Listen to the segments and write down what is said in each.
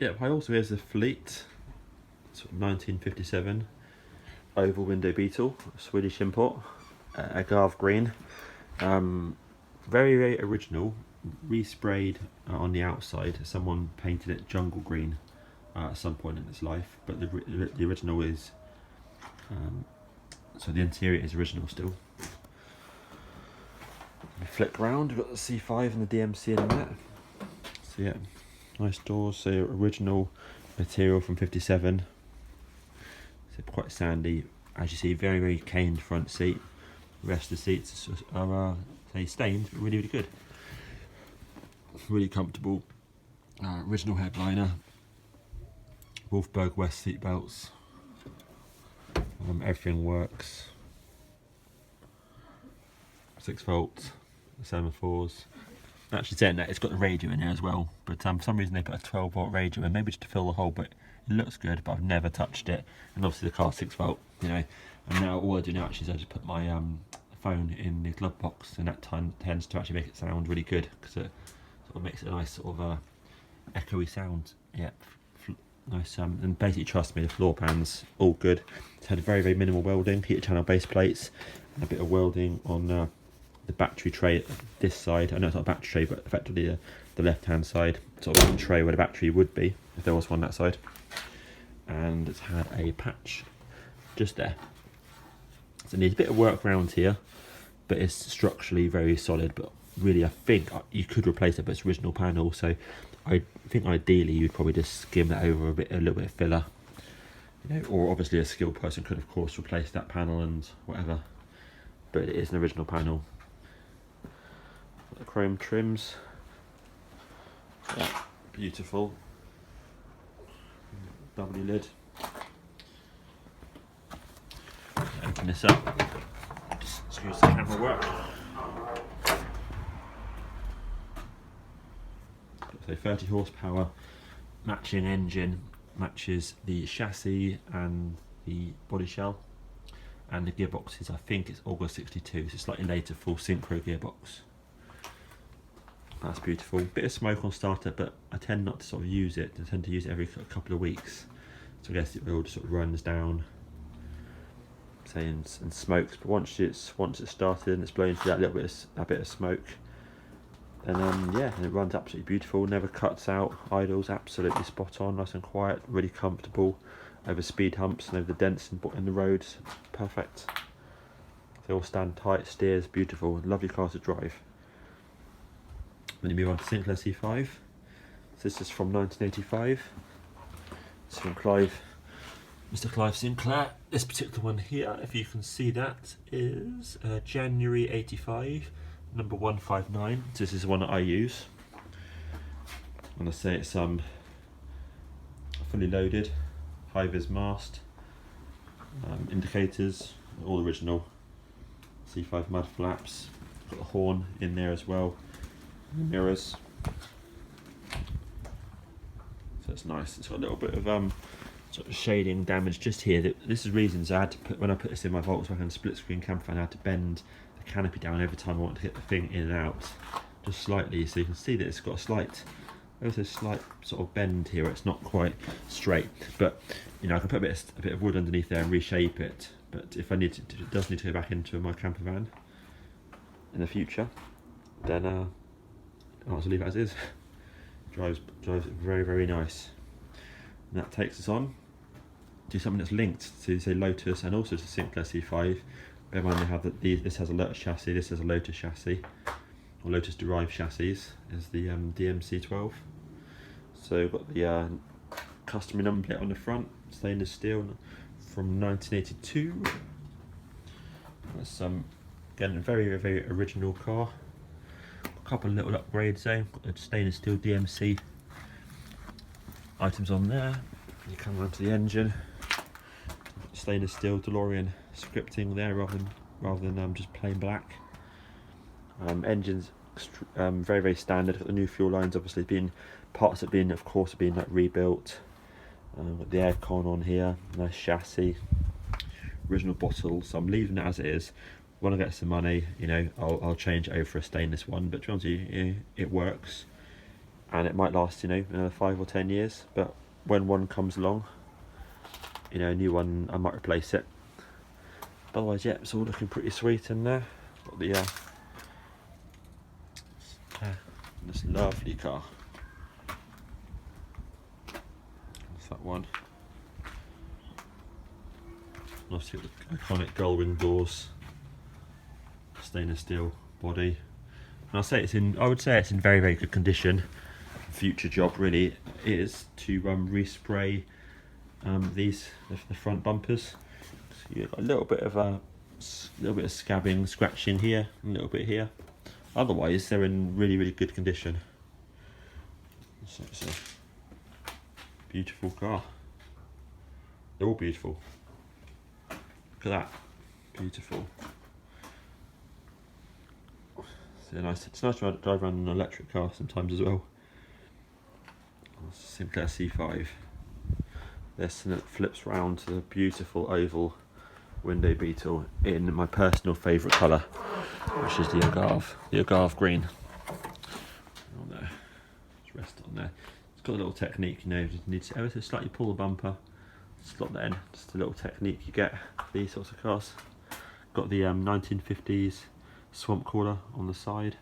Yeah, I also here's a Fleet, sort of 1957 oval window Beetle, Swedish import, agave green. Very, very original, resprayed on the outside. Someone painted it jungle green at some point in its life, but the original is, so the interior is original still. We flick round, we've got the C5 and the DMC in there. So yeah, nice doors, so original material from 57. So quite sandy, as you see, very, very caned front seat. The rest of the seats are say stained, but really, really good. Really comfortable. Original headliner. Wolfberg West seat belts. Everything works. 6-volt semaphores. Actually saying that, it's got the radio in there as well, but for some reason they put a 12-volt radio in, maybe just to fill the hole, but it looks good, but I've never touched it. And obviously the car's 6-volt, you know. And now all I do now actually is I just put my phone in the glove box, and that tends to actually make it sound really good, because it sort of makes it a nice sort of echoey sound. Yeah, nice. And basically, trust me, the floor pans all good. It's had very, very minimal welding, heater channel base plates, and a bit of welding on the battery tray at this side. I know it's not a battery tray, but effectively the left hand side, sort of tray where the battery would be if there was one that side. And it's had a patch just there, so it needs a bit of work around here, but it's structurally very solid. But really, I think you could replace it, but it's original panel, so I think ideally you'd probably just skim that over a little bit of filler, you know, or obviously a skilled person could of course replace that panel and whatever, but it is an original panel. The chrome trims, yeah, beautiful. W lid. Open this up. Just excuse the camera work. So 30 horsepower, matching engine, matches the chassis and the body shell, and the gearbox is, I think it's August 62, so slightly later, full synchro gearbox. That's beautiful. Bit of smoke on starter, but I tend not to sort of use it. I tend to use it every couple of weeks, so I guess it all just sort of runs down, say, and smokes. But once it's started and it's blown through that bit of smoke, and yeah, and it runs absolutely beautiful. Never cuts out. Idles absolutely spot on, nice and quiet, really comfortable over speed humps and over the dents in the roads. Perfect. They all stand tight, steers beautiful, lovely car to drive. Then you move on to Sinclair C5. So this is from 1985. It's from Mr. Clive Sinclair. This particular one here, if you can see that, is January 85, number 159. So this is the one that I use. And I say it's fully loaded, high-vis mast, indicators, all original. C5 mud flaps, got a horn in there as well. Mirrors, so it's nice. It's got a little bit of sort of shading damage just here. This is reasons I had to put, when I put this in my Volkswagen split screen camper van, I had to bend the canopy down every time I want to get the thing in and out, just slightly, so you can see that it's got a slight sort of bend here. It's not quite straight, but you know, I can put a bit of wood underneath there and reshape it. But if I need to, it does need to go back into my camper van in the future, then I'll just leave it as is. drives very, very nice. And that takes us on to something that's linked to, say, Lotus and also to Sinclair C5. Bear in mind they have this has a Lotus chassis, this has a Lotus chassis, or Lotus derived chassis, is the DMC-12. So we've got the customary number plate on the front, stainless steel from 1982. That's again a very, very original car. A couple of little upgrades there. Got the stainless steel DMC items on there. You come around to the engine. Stainless steel DeLorean scripting there rather than just plain black. Engines very, very standard. Got the new fuel lines, obviously been parts have been, of course, have been like rebuilt. Got the aircon on here. Nice chassis. Original bottles. So I'm leaving it as it is. When I get some money, you know, I'll change it over for a stainless one. But to be honest with you, it works. and it might last, you know, another 5 or 10 years. But when one comes along, you know, a new one, I might replace it. But otherwise, yeah, it's all looking pretty sweet in there. Got the this lovely car. That's that one. Obviously the iconic gull wing doors, stainless steel body. And I would say it's in very, very good condition. Future job really is to respray the front bumpers. So you've got a little bit of scabbing, scratching here, a little bit here. Otherwise, they're in really, really good condition. So it's a beautiful car. They're all beautiful. Look at that, beautiful. So it's nice to drive around an electric car sometimes as well. Sinclair C5. This, and it flips round to the beautiful oval window beetle in my personal favourite colour, which is the agave green. On there, just rest on there. It's got a little technique, you know, you need to ever so slightly pull the bumper, slot that in. Just a little technique you get for these sorts of cars. Got the 1950s swamp cooler on the side.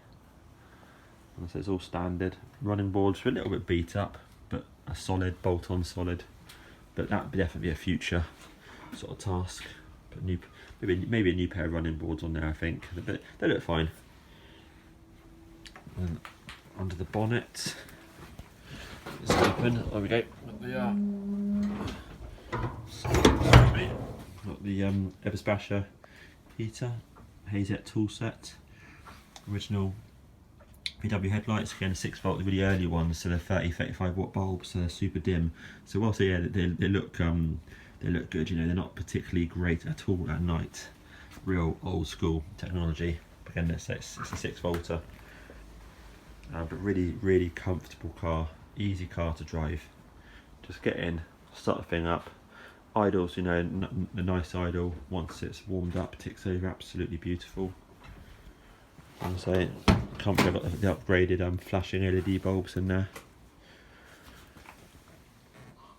And so it's all standard. Running boards are a little bit beat up, but a solid, bolt-on solid. But that would definitely be a future sort of task. But maybe a new pair of running boards on there, I think. But they look fine. And under the bonnet, it's open. There we go. Got the Everspasher heater, Hazet tool set, original VW headlights, again 6 volt, the really early ones, so they're 35 watt bulbs, so they're super dim. So whilst they look good, you know, they're not particularly great at all at night. Real old school technology. Again, it's a 6 volter, but really, really comfortable car, easy car to drive. Just get in, start the thing up. Idles, you know, the nice idle, once it's warmed up, ticks over, absolutely beautiful. And so, comfy, I've got the upgraded flashing LED bulbs in there.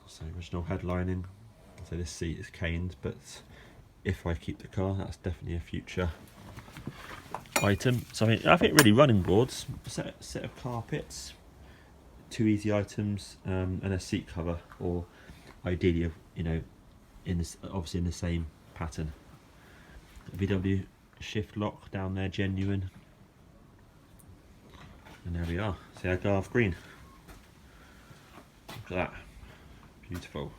So original headlining. So this seat is caned, but if I keep the car, that's definitely a future item. So I think really running boards, set of carpets, 2 easy items, and a seat cover, or ideally, you know, obviously in the same pattern. VW shift lock down there, genuine. And there we are. See, agave green. Look at that. Beautiful.